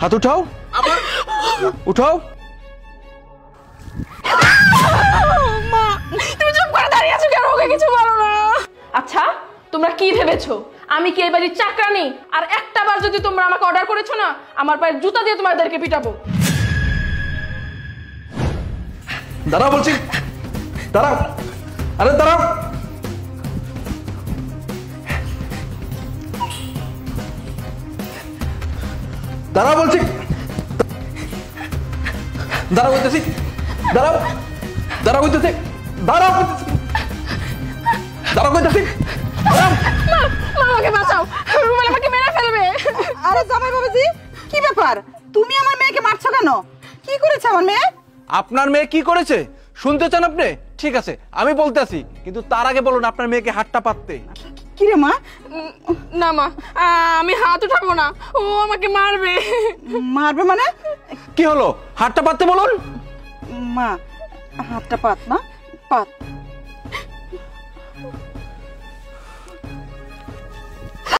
হাত উঠাও, উঠাও। মা তুমি চুপ করে দাঁড়িয়ে আছো কেন? ওকে কিছু বলো না। আচ্ছা তোমরা কি ভেবেছো আমি কি এই বাড়ির চাকরানি? আর একটা বার যদি তোমরা আমাকে অর্ডার করেছো না, আমার পায়ের জুতা দিয়ে তোমাদেরকে পিটাবো। দাঁড়াও বলছি, দাঁড়াও, আরে দাঁড়াও। দাঁড়াও বলছি, দাঁড়াও বলতেছি, দাঁড়াও, দাঁড়াও বলতেছি, দাঁড়াও বলতেছি, দাঁড়াও বলতেছি, দাঁড়াও। মা আমাকে বাঁচাও, রুমেল আমাকে মেরে ফেলবে। আরে জামাই বাবাজি, কি ব্যাপার? তুমি আমার মেয়েকে মারছো কেন? কি করেছে আমার মেয়ে? আপনার মেয়ে কি করেছে শুনতে চান আপনি? ঠিক আছে আমি বলতেছি, কিন্তু তার আগে বলুন আপনার মেয়েকে হাতটা পাততে। কি রে মা? না মা, আমি হাত উঠাবো না, ও আমাকে মারবে। মারবে মানে? কি হলো, হাতটা পাততে বলুন। মা হাতটা পাত, মা পাত।